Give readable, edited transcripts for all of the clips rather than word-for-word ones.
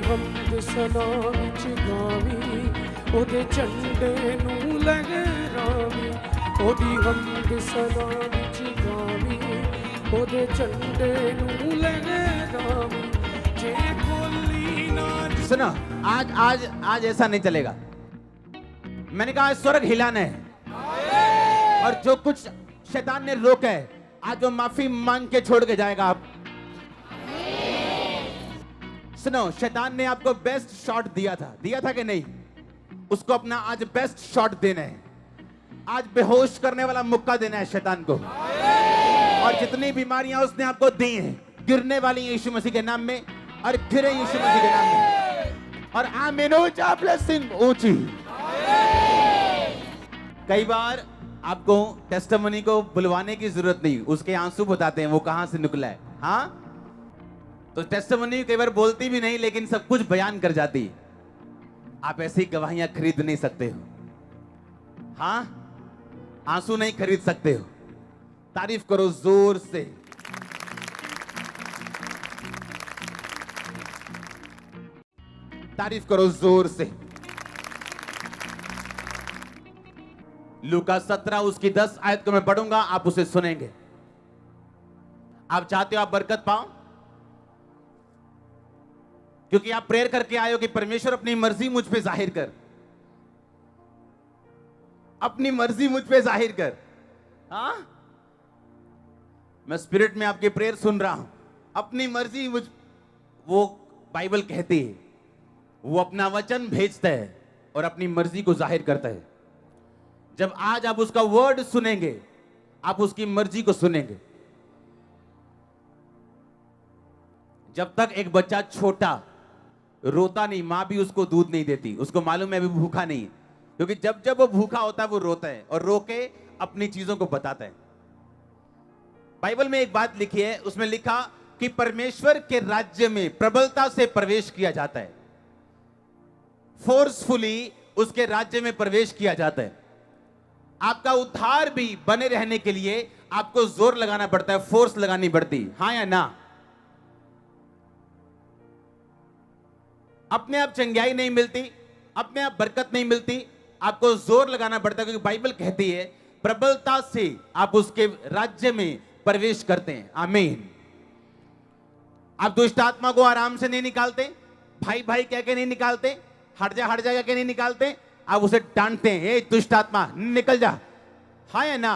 ਹਮਦ ਸਨਾ ਵਿੱਚ ਗਾਵੀ ਉਹਦੇ ਝੰਡੇ ਨੂੰ ਲਹਿਰਾਵੀ ਉਹਦੀ ਹਮਦ ਸਨਾ ਵਿੱਚ ਗਾਵੀ ਉਹਦੇ ਝੰਡੇ ਨੂੰ ਲਹਿਰਾਵੀ ਜੇ ਬੋਲੀ ਨਾ सुनो, आज आज आज ऐसा नहीं चलेगा। मैंने कहा स्वर्ग हिलाना है और जो कुछ शैतान ने रोका है आज वो माफी मांग के छोड़ के जाएगा। आप सुनो, शैतान ने आपको बेस्ट शॉट दिया था कि नहीं? उसको अपना आज बेस्ट शॉट देना है। आज बेहोश करने वाला मुक्का देना है शैतान को। और जितनी बीमारियां उसने आपको दी हैं गिरने वाली हैं यीशु मसीह के नाम में, और गिरे यीशु मसीह के नाम में। और आमीन ऊंचा ब्लेसिंग ऊंची। कई बार आपको टेस्टिमनी को बुलवाने की जरूरत नहीं, उसके आंसू बताते हैं वो कहां से निकला है। हाँ, तो टेस्टिमनी कई बार बोलती भी नहीं लेकिन सब कुछ बयान कर जाती है। आप ऐसी गवाहियां खरीद नहीं सकते हो। हाँ, आंसू नहीं खरीद सकते हो। तारीफ करो जोर से। तारीफ करो जोर से। लूका 17 उसकी 10 आयत को मैं पढ़ूंगा, आप उसे सुनेंगे। आप चाहते हो आप बरकत पाओ, क्योंकि आप प्रेयर करके आए हो कि परमेश्वर अपनी मर्जी मुझ पे जाहिर कर, अपनी मर्जी मुझ पे जाहिर कर। हाँ, मैं स्पिरिट में आपकी प्रेयर सुन रहा हूं। अपनी मर्जी मुझ, वो बाइबल कहती है वो अपना वचन भेजता है और अपनी मर्जी को जाहिर करता है। जब आज आप उसका वर्ड सुनेंगे आप उसकी मर्जी को सुनेंगे। जब तक एक बच्चा छोटा रोता नहीं, मां भी उसको दूध नहीं देती, उसको मालूम है अभी भूखा नहीं, क्योंकि जब जब वो भूखा होता है वो रोता है और रो के अपनी चीजों को बताता है। बाइबल में एक बात लिखी है, उसमें लिखा कि परमेश्वर के राज्य में प्रबलता से प्रवेश किया जाता है, फोर्सफुली उसके राज्य में प्रवेश किया जाता है। आपका उद्धार भी बने रहने के लिए आपको जोर लगाना पड़ता है, फोर्स लगानी पड़ती। हाँ या ना? अपने आप चंगाई नहीं मिलती, अपने आप बरकत नहीं मिलती, आपको जोर लगाना पड़ता है, क्योंकि बाइबल कहती है प्रबलता से आप उसके राज्य में प्रवेश करते हैं। आमीन। आप दुष्ट आत्मा को आराम से नहीं निकालते, भाई भाई कह के नहीं निकालते, हट जा कह के नहीं निकालते, आप उसे डांटते हैं, ए दुष्ट आत्मा निकल जा। हाँ या ना?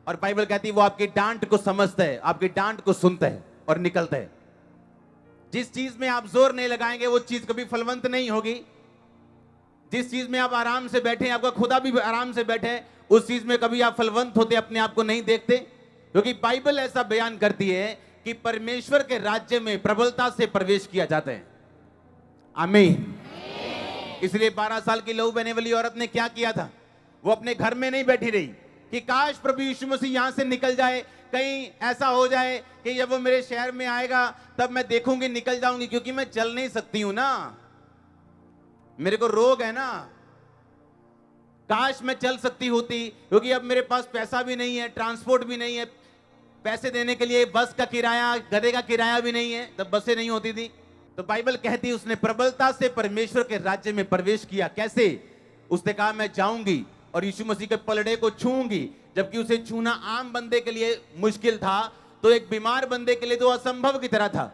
और बाइबल कहती है वो आपकी डांट को समझता है, आपकी डांट को सुनता है और निकलता है। जिस चीज में आप जोर नहीं लगाएंगे वो चीज कभी फलवंत नहीं होगी। जिस चीज में आप आराम से बैठे, आपका खुदा भी आराम से बैठे, उस चीज में कभी आप फलवंत होते अपने आप को नहीं देखते, क्योंकि बाइबल ऐसा बयान करती है कि परमेश्वर के राज्य में प्रबलता से प्रवेश किया जाता है। आमीन। इसलिए 12 साल की लहू बहने वाली औरत ने क्या किया था? वो अपने घर में नहीं बैठी रही कि काश प्रभु यीशु मसीह यहां से निकल जाए, कहीं ऐसा हो जाए कि जब वो मेरे शहर में आएगा तब मैं देखूंगी, निकल जाऊंगी, क्योंकि मैं चल नहीं सकती हूं ना, मेरे को रोग है ना। काश मैं चल सकती होती, क्योंकि अब मेरे पास पैसा भी नहीं है, ट्रांसपोर्ट भी नहीं है, पैसे देने के लिए बस का किराया, गधे का किराया भी नहीं है, तब बसें नहीं होती थी। तो बाइबल कहती है उसने प्रबलता से परमेश्वर के राज्य में प्रवेश किया। कैसे? उसने कहा मैं जाऊंगी और यीशु मसीह के पलड़े को छूऊंगी, जबकि उसे छूना आम बंदे के लिए मुश्किल था, तो एक बीमार बंदे के लिए तो असंभव की तरह था।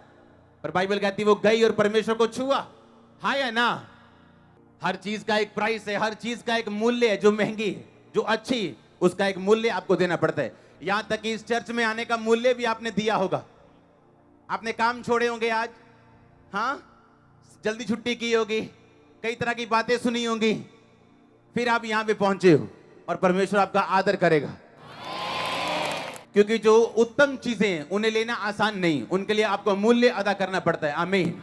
पर बाइबल कहती है वो गई और परमेश्वर को छुआ। हाँ या ना? हर चीज का एक प्राइस है, हर चीज का एक मूल्य है। जो महंगी है, जो अच्छी, उसका एक मूल्य आपको देना पड़ता है। यहां तक कि इस चर्च में आने का मूल्य भी आपने दिया होगा। आपने काम छोड़े होंगे आज, हाँ, जल्दी छुट्टी की होगी, कई तरह की बातें सुनी होंगी, फिर आप यहां पे पहुंचे हो और परमेश्वर आपका आदर करेगा, क्योंकि जो उत्तम चीजें हैं उन्हें लेना आसान नहीं, उनके लिए आपको मूल्य अदा करना पड़ता है। आमीन।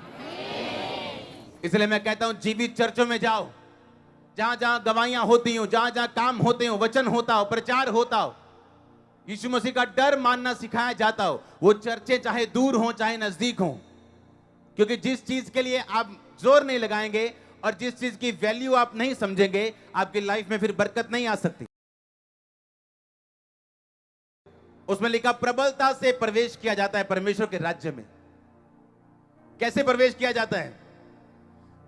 इसलिए मैं कहता हूं जीवित चर्चों में जाओ, जहां जहां गवाहियां होती हो, जहां जहां काम होते हो, वचन होता हो, प्रचार होता हो, यीशु मसीह का डर मानना सिखाया जाता हो, वो चर्चे चाहे दूर हो चाहे नजदीक हो, क्योंकि जिस चीज के लिए आप जोर नहीं लगाएंगे और जिस चीज की वैल्यू आप नहीं समझेंगे, आपकी लाइफ में फिर बरकत नहीं आ सकती। उसमें लिखा प्रबलता से प्रवेश किया जाता है परमेश्वर के राज्य में। कैसे प्रवेश किया जाता है?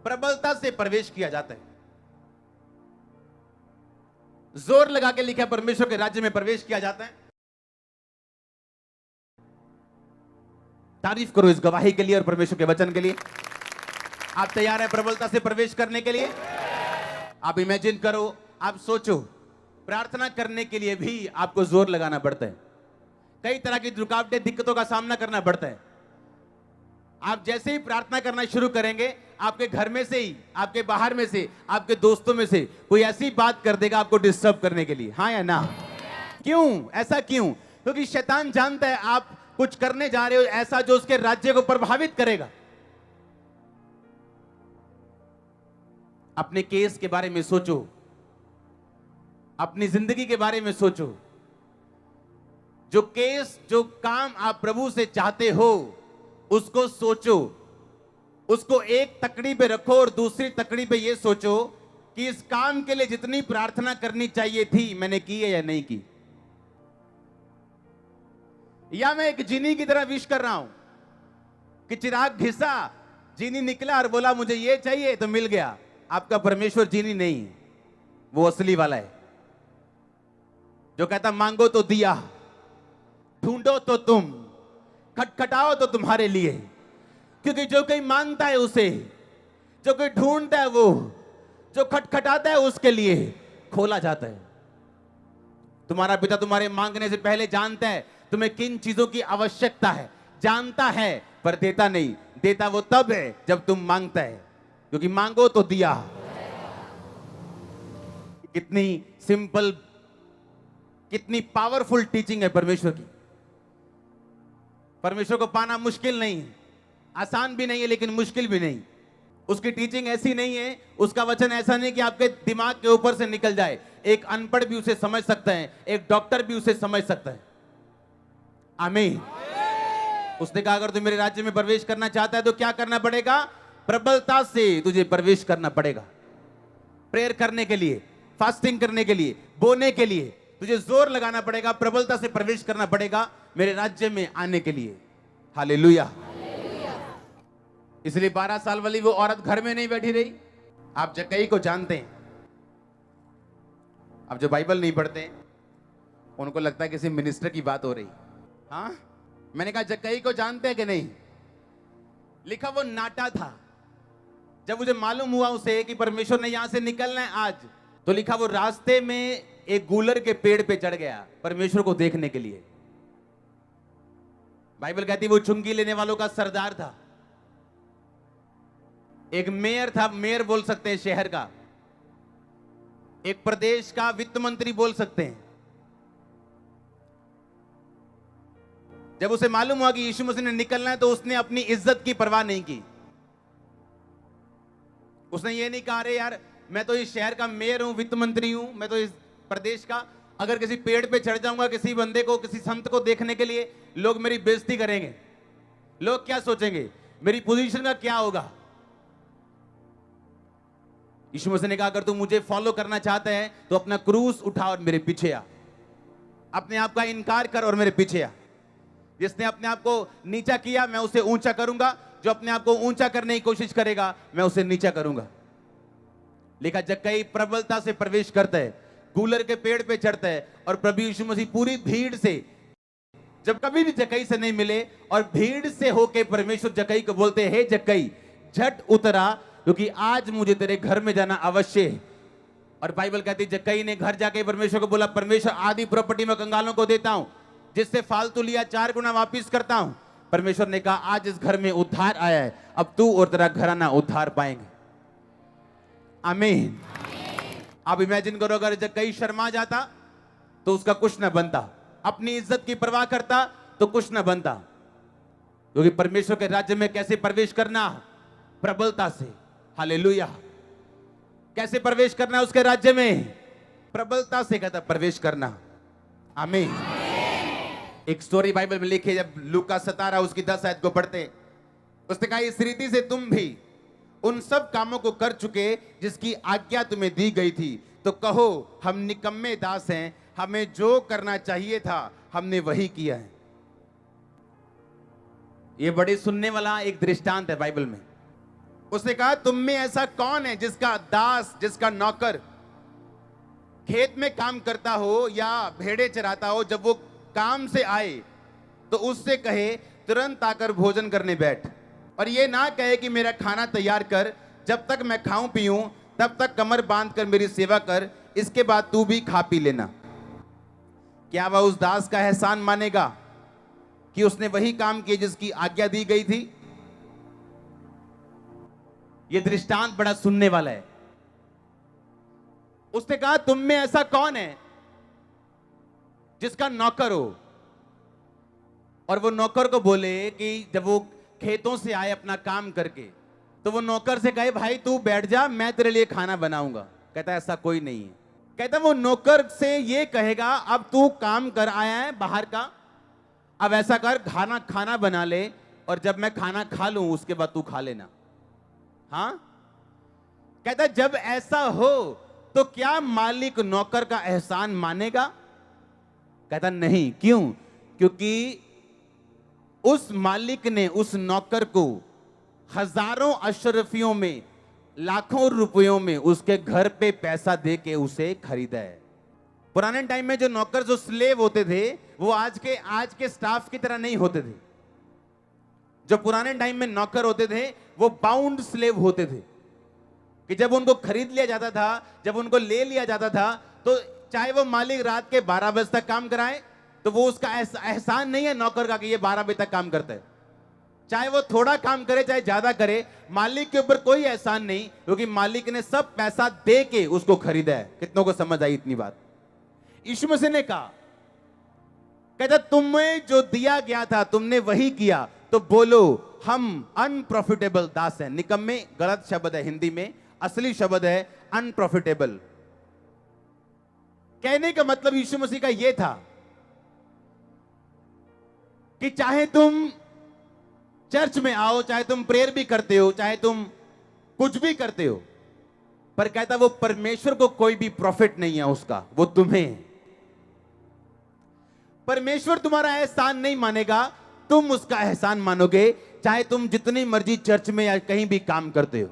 प्रबलता से प्रवेश किया जाता है। जोर लगा के लिखा, परमेश्वर के राज्य में प्रवेश किया जाता है। तारीफ करो इस गवाही के लिए और परमेश्वर के वचन के लिए। आप तैयार हैं प्रबलता से प्रवेश करने के लिए? आप इमेजिन करो, आप सोचो, प्रार्थना करने के लिए भी आपको जोर लगाना पड़ता है। कई तरह की रुकावटें, दिक्कतों का सामना करना पड़ता है। आप जैसे ही प्रार्थना करना शुरू करेंगे, आपके घर में से ही, आपके बाहर में से, आपके दोस्तों में से कोई ऐसी बात कर देगा आपको डिस्टर्ब करने के लिए, हाँ या ना? क्यों? ऐसा क्यों? क्योंकि शैतान जानता है आप कुछ करने जा रहे हो ऐसा जो उसके राज्य को प्रभावित करेगा। अपने केस के बारे में सोचो, अपनी जिंदगी के बारे में सोचो। जो केस, जो काम आप प्रभु से चाहते हो, उसको सोचो। उसको एक तकड़ी पे रखो और दूसरी तकड़ी पे ये सोचो कि इस काम के लिए जितनी प्रार्थना करनी चाहिए थी, मैंने की है या नहीं की। या मैं एक जीनी की तरह विश कर रहा हूं कि चिराग घिसा, जीनी निकला और बोला मुझे ये चाहिए तो मिल गया। आपका परमेश्वर जीनी नहीं है, वो असली वाला है जो कहता मांगो तो दिया, ढूंढो तो तुम, खटखटाओ तो तुम्हारे लिए। क्योंकि जो कोई मांगता है उसे, जो कोई ढूंढता है वो, जो खटखटाता है उसके लिए खोला जाता है। तुम्हारा पिता तुम्हारे मांगने से पहले जानता है तुम्हें किन चीजों की आवश्यकता है, जानता है पर देता नहीं। देता वो तब है जब तुम मांगता है, क्योंकि मांगो तो दिया। कितनी सिंपल, कितनी पावरफुल टीचिंग है परमेश्वर की। परमेश्वर को पाना मुश्किल नहीं है, आसान भी नहीं है लेकिन मुश्किल भी नहीं। उसकी टीचिंग ऐसी नहीं है, उसका वचन ऐसा नहीं कि आपके दिमाग के ऊपर से निकल जाए। एक अनपढ़ भी उसे समझ सकता है, एक डॉक्टर भी उसे समझ सकता है। आमीन। उसने कहा अगर तू मेरे राज्य में प्रवेश करना चाहता है तो क्या करना पड़ेगा? प्रबलता से तुझे प्रवेश करना पड़ेगा। प्रेयर करने के लिए, फास्टिंग करने के लिए, बोने के लिए तुझे जोर लगाना पड़ेगा, प्रबलता से प्रवेश करना पड़ेगा मेरे राज्य में आने के लिए। हालेलुया। इसलिए 12 साल वाली वो औरत घर में नहीं बैठी रही। आप जक्कई को जानते हैं, आप जो बाइबल नहीं पढ़ते उनको लगता है किसी मिनिस्टर की बात हो रही। हाँ, मैंने कहा जक्कई को जानते हैं कि नहीं? लिखा वो नाटा था। जब मुझे मालूम हुआ उसे कि परमेश्वर ने यहां से निकलना है आज, तो लिखा वो रास्ते में एक गूलर के पेड़ पे चढ़ गया परमेश्वर को देखने के लिए। बाइबल कहती वो चुंगी लेने वालों का सरदार था, एक मेयर था, मेयर बोल सकते हैं शहर का, एक प्रदेश का वित्त मंत्री बोल सकते हैं। जब उसे मालूम हुआ कि यीशु मसीह ने निकलना है तो उसने अपनी इज्जत की परवाह नहीं की। उसने ये नहीं कहा अरे यार मैं तो इस शहर का मेयर हूं, वित्त मंत्री हूं, मैं तो इस प्रदेश का, अगर किसी पेड़ पे चढ़ जाऊंगा किसी बंदे को, किसी संत को देखने के लिए, लोग मेरी बेइज्जती करेंगे, लोग क्या सोचेंगे, मेरी पोजीशन का क्या होगा। यीशु मसीह ने कहा अगर तू मुझे फॉलो करना चाहता है तो अपना क्रूस उठा और मेरे पीछे आ, अपने आप का इनकार कर और मेरे पीछे आ। जिसने अपने आप को नीचा किया मैं उसे ऊंचा करूंगा, जो अपने आप को ऊंचा करने की कोशिश करेगा मैं उसे नीचा करूंगा। लिखा जक्कई प्रबलता से प्रवेश करता है, गूलर के पेड़ पे चढ़ता है और प्रभु यीशु मसीह पूरी भीड़ से, जब कभी भी जक्कई से नहीं मिले और भीड़ से होके परमेश्वर जक्कई को बोलते हैं हे जक्कई झट उतरा क्योंकि आज मुझे तेरे घर में जाना अवश्य है। और बाइबल कहती जक्कई ने घर जाके परमेश्वर को बोला परमेश्वर आधी प्रॉपर्टी में कंगालों को देता हूं, जिससे फालतू लिया 4 गुना वापिस करता हूं। परमेश्वर ने कहा आज इस घर में उद्धार आया है, अब तू और तेरा घराना उद्धार पाएंगे। आमीन। आप इमेजिन करो अगर जक्कई शर्मा जाता तो उसका कुछ न बनता, अपनी इज्जत की परवाह करता तो कुछ न बनता। क्योंकि परमेश्वर के राज्य में कैसे प्रवेश करना? प्रबलता से। हालेलुया। कैसे प्रवेश करना उसके राज्य में? प्रबलता से कहता प्रवेश करना। आमीन। एक स्टोरी बाइबल में लिखी, जब लूका 17 उसकी 10 आयत को पढ़ते, उसने कहा इस रीति से तुम भी उन सब कामों को कर चुके जिसकी आज्ञा तुम्हें दी गई थी, तो कहो हम निकम्मे दास हैं, हमें जो करना चाहिए था हमने वही किया है। यह बड़े सुनने वाला एक दृष्टांत है बाइबल में। उसने कहा तुम में ऐसा कौन है जिसका दास, जिसका नौकर खेत में काम करता हो या भेड़े चराता हो, जब वो काम से आए तो उससे कहे तुरंत आकर भोजन करने बैठ, और ये ना कहे कि मेरा खाना तैयार कर, जब तक मैं खाऊं पीऊं तब तक कमर बांध कर मेरी सेवा कर, इसके बाद तू भी खा पी लेना। क्या वह उस दास का एहसान मानेगा कि उसने वही काम किए जिसकी आज्ञा दी गई थी? यह दृष्टांत बड़ा सुनने वाला है। उसने कहा तुम में ऐसा कौन है जिसका नौकर हो, और वो नौकर को बोले कि जब वो खेतों से आए अपना काम करके, तो वो नौकर से कहे भाई तू बैठ जा, मैं तेरे लिए खाना बनाऊंगा। कहता ऐसा कोई नहीं है। कहता वो नौकर से ये कहेगा अब तू काम कर आया है बाहर का, अब ऐसा कर खाना बना ले, और जब मैं खाना खा लूं उसके बाद तू खा लेना। हाँ, कहता जब ऐसा हो तो क्या मालिक नौकर का एहसान मानेगा? कहता नहीं। क्यों? क्योंकि उस मालिक ने उस नौकर को हजारों अशरफियों में, लाखों रुपयों में उसके घर पे पैसा दे के उसे खरीदा है। पुराने टाइम में जो नौकर, जो स्लेव होते थे, वो आज के स्टाफ की तरह नहीं होते थे। जो पुराने टाइम में नौकर होते थे वो बाउंड स्लेव होते थे, कि जब उनको खरीद लिया जाता था, जब उनको ले लिया जाता था, तो चाहे वो मालिक रात के 12 बजे तक काम कराए तो वो उसका एहसान नहीं है नौकर का कि ये 12 बजे तक काम करता है। चाहे वो थोड़ा काम करे चाहे ज्यादा करे, मालिक के ऊपर कोई एहसान नहीं, क्योंकि मालिक ने सब पैसा दे के उसको खरीदा है। कितनों को समझ आई इतनी बात? यीशु मसीह ने कहा, कहता तुम्हें जो दिया गया था तुमने वही किया, तो बोलो हम अनप्रॉफिटेबल दास हैं। निकम्मे गलत शब्द है हिंदी में, असली शब्द है अनप्रॉफिटेबल। कहने का मतलब यीशु मसीह का यह था कि चाहे तुम चर्च में आओ, चाहे तुम प्रेयर भी करते हो, चाहे तुम कुछ भी करते हो, पर कहता वो परमेश्वर को कोई भी प्रॉफिट नहीं है उसका, वो तुम्हें। परमेश्वर तुम्हारा एहसान नहीं मानेगा, तुम उसका एहसान मानोगे, चाहे तुम जितनी मर्जी चर्च में या कहीं भी काम करते हो।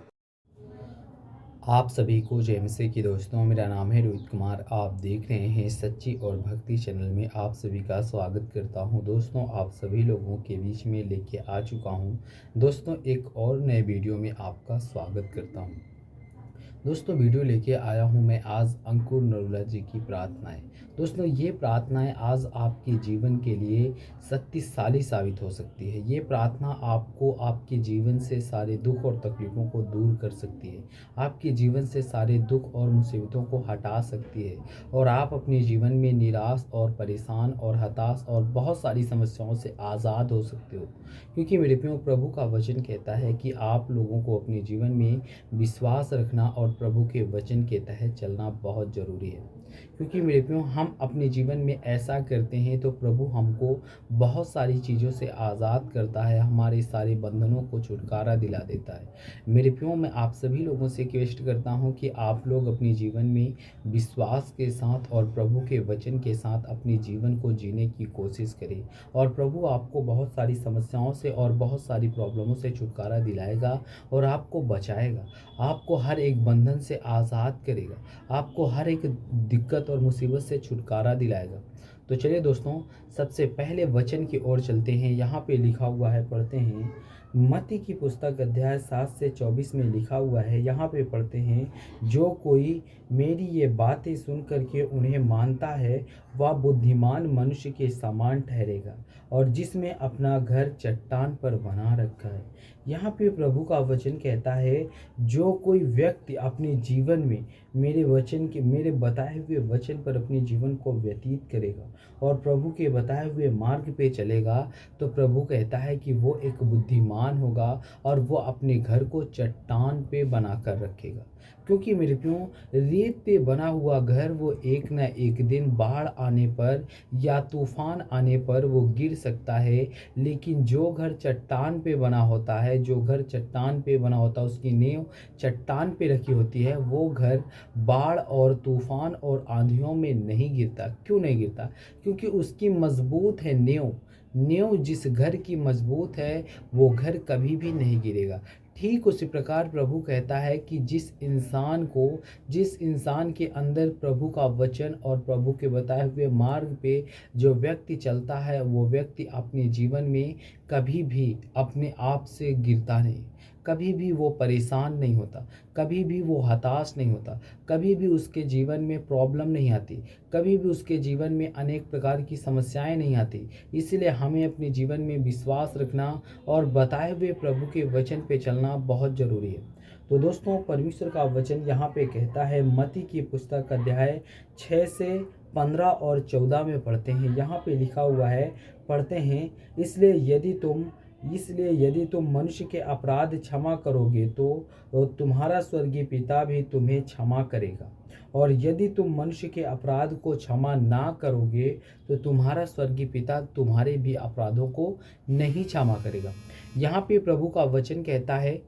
आप सभी को जय मसीह की दोस्तों, मेरा नाम है रोहित कुमार। आप देख रहे हैं सच्ची और भक्ति चैनल में। आप सभी का स्वागत करता हूं। दोस्तों आप सभी लोगों के बीच में लेके आ चुका हूं दोस्तों एक और नए वीडियो में आपका स्वागत करता हूं। दोस्तों वीडियो लेके आया हूं मैं आज अंकुर नरूला जी की प्रार्थनाएं। दोस्तों ये प्रार्थनाएं आज आपके जीवन के लिए शक्तिशाली साबित हो सकती है। ये प्रार्थना आपको आपके जीवन से सारे दुख और तकलीफ़ों को दूर कर सकती है, आपके जीवन से सारे दुख और मुसीबतों को हटा सकती है, और आप अपने जीवन में निराश और परेशान और हताश और बहुत सारी समस्याओं से आज़ाद हो सकते हो। क्योंकि मेरे प्रियो प्रभु का वचन कहता है कि आप लोगों को अपने जीवन में विश्वास रखना और प्रभु के वचन के तहत चलना बहुत ज़रूरी है। क्योंकि मेरे प्रियो हम अपने जीवन में ऐसा करते हैं तो प्रभु हमको बहुत सारी चीज़ों से आज़ाद करता है, हमारे सारे बंधनों को छुटकारा दिला देता है। मेरे प्रियो मैं आप सभी लोगों से रिक्वेस्ट करता हूं कि आप लोग अपने जीवन में विश्वास के साथ और प्रभु के वचन के साथ अपने जीवन को जीने की कोशिश करें, और प्रभु आपको बहुत सारी समस्याओं से और बहुत सारी प्रॉब्लमों से छुटकारा दिलाएगा और आपको बचाएगा, आपको हर एक बंधन से आज़ाद करेगा, आपको हर एक दिक्कत और मुसीबत से छुटकारा दिलाएगा। तो चलिए दोस्तों सबसे पहले वचन की ओर चलते हैं। यहाँ पे लिखा हुआ है, पढ़ते हैं। मत्ती की पुस्तक अध्याय 7 से 24 में लिखा हुआ है। यहाँ पे पढ़ते हैं, जो कोई मेरी ये बातें सुन करके उन्हें मानता है वह बुद्धिमान मनुष्य के समान ठहरेगा, और जिसमें अपना घर चट्टान पर बना रखा है। यहाँ पे प्रभु का वचन कहता है, जो कोई व्यक्ति अपने जीवन में मेरे बताए हुए वचन पर अपने जीवन को व्यतीत करेगा और प्रभु के बताए हुए मार्ग पे चलेगा, तो प्रभु कहता है कि वो एक बुद्धिमान होगा और वो अपने घर को चट्टान पे बना कर रखेगा। क्योंकि मेरे प्रियो रेत पे बना हुआ घर वो एक न एक दिन बाढ़ आने पर या तूफान आने पर वो गिर सकता है, लेकिन जो घर चट्टान पे बना होता है, उसकी नींव चट्टान पे रखी होती है, वो घर बाढ़ और तूफान और आंधियों में नहीं गिरता। क्यों नहीं गिरता? क्योंकि उसकी मजबूत है नींव जिस घर की मजबूत है वो घर कभी भी नहीं गिरेगा। ठीक उसी प्रकार प्रभु कहता है कि जिस इंसान के अंदर प्रभु का वचन और प्रभु के बताए हुए मार्ग पे जो व्यक्ति चलता है, वो व्यक्ति अपने जीवन में कभी भी अपने आप से गिरता नहीं, कभी भी वो परेशान नहीं होता, कभी भी वो हताश नहीं होता, कभी भी उसके जीवन में प्रॉब्लम नहीं आती, कभी भी उसके जीवन में अनेक प्रकार की समस्याएं नहीं आती। इसलिए हमें अपने जीवन में विश्वास रखना और बताए हुए प्रभु के वचन पे चलना बहुत ज़रूरी है। तो दोस्तों, परमेश्वर का वचन यहाँ पे कहता है, मत्ती की पुस्तक अध्याय 6 से 15 और 14 में पढ़ते हैं। यहाँ पे लिखा हुआ है, पढ़ते हैं, इसलिए यदि तुम मनुष्य के अपराध क्षमा करोगे तो तुम्हारा स्वर्गीय पिता भी तुम्हें क्षमा करेगा, और यदि तुम मनुष्य के अपराध को क्षमा ना करोगे तो तुम्हारा स्वर्गीय पिता तुम्हारे भी अपराधों को नहीं क्षमा करेगा। यहाँ पे प्रभु का वचन कहता है